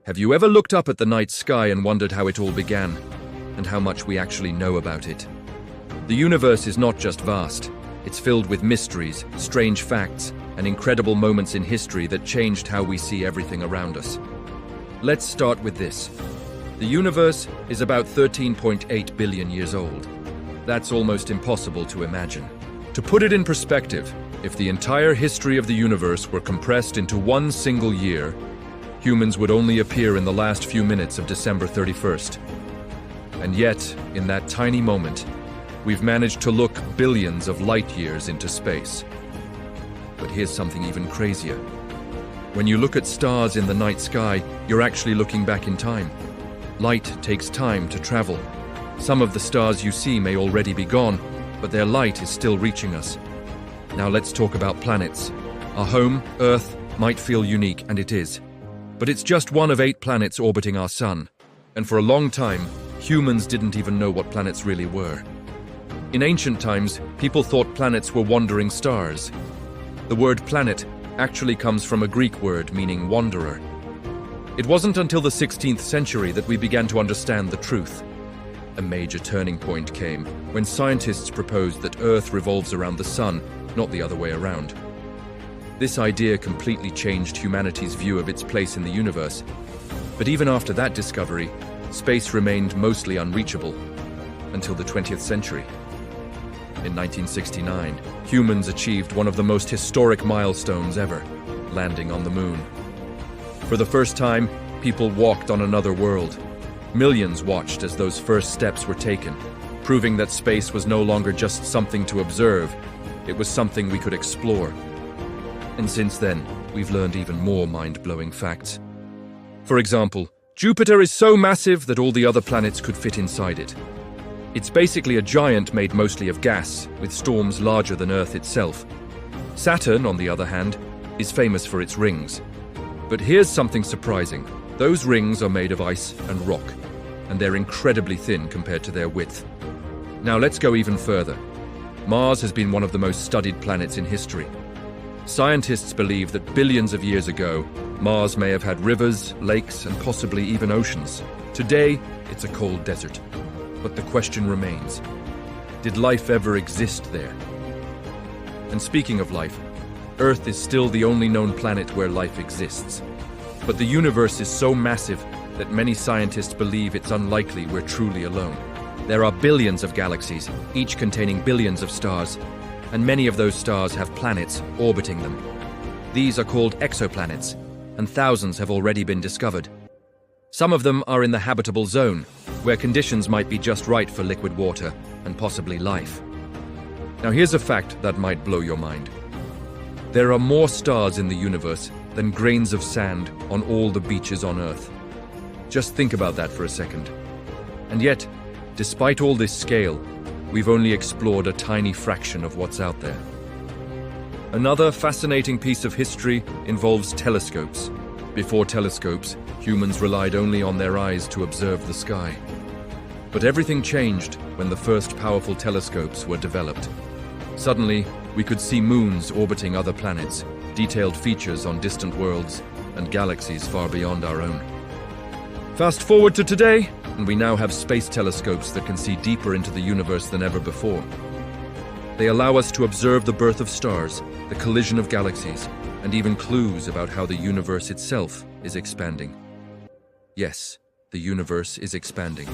Have you ever looked up at the night sky and wondered how it all began, and how much we actually know about it? The universe is not just vast, it's filled with mysteries, strange facts, and incredible moments in history that changed how we see everything around us. Let's start with this. The universe is about 13.8 billion years old. That's almost impossible to imagine. To put it in perspective, if the entire history of the universe were compressed into one single year, humans would only appear in the last few minutes of December 31st. And yet, in that tiny moment, we've managed to look billions of light years into space. But here's something even crazier. When you look at stars in the night sky, you're actually looking back in time. Light takes time to travel. Some of the stars you see may already be gone, but their light is still reaching us. Now let's talk about planets. Our home, Earth, might feel unique, and it is. But it's just one of 8 planets orbiting our sun. And for a long time, humans didn't even know what planets really were. In ancient times, people thought planets were wandering stars. The word planet actually comes from a Greek word meaning wanderer. It wasn't until the 16th century that we began to understand the truth. A major turning point came when scientists proposed that Earth revolves around the sun, not the other way around. This idea completely changed humanity's view of its place in the universe. But even after that discovery, space remained mostly unreachable until the 20th century. In 1969, humans achieved one of the most historic milestones ever, landing on the moon. For the first time, people walked on another world. Millions watched as those first steps were taken, proving that space was no longer just something to observe, it was something we could explore. And since then, we've learned even more mind-blowing facts. For example, Jupiter is so massive that all the other planets could fit inside it. It's basically a giant made mostly of gas, with storms larger than Earth itself. Saturn, on the other hand, is famous for its rings. But here's something surprising. Those rings are made of ice and rock, and they're incredibly thin compared to their width. Now let's go even further. Mars has been one of the most studied planets in history. Scientists believe that billions of years ago, Mars may have had rivers, lakes, and possibly even oceans. Today, it's a cold desert. But the question remains, did life ever exist there? And speaking of life, Earth is still the only known planet where life exists. But the universe is so massive that many scientists believe it's unlikely we're truly alone. There are billions of galaxies, each containing billions of stars, and many of those stars have planets orbiting them. These are called exoplanets, and thousands have already been discovered. Some of them are in the habitable zone, where conditions might be just right for liquid water and possibly life. Now here's a fact that might blow your mind. There are more stars in the universe than grains of sand on all the beaches on Earth. Just think about that for a second. And yet, despite all this scale, we've only explored a tiny fraction of what's out there. Another fascinating piece of history involves telescopes. Before telescopes, humans relied only on their eyes to observe the sky. But everything changed when the first powerful telescopes were developed. Suddenly, we could see moons orbiting other planets, detailed features on distant worlds, and galaxies far beyond our own. Fast forward to today, and we now have space telescopes that can see deeper into the universe than ever before. They allow us to observe the birth of stars, the collision of galaxies, and even clues about how the universe itself is expanding. Yes, the universe is expanding.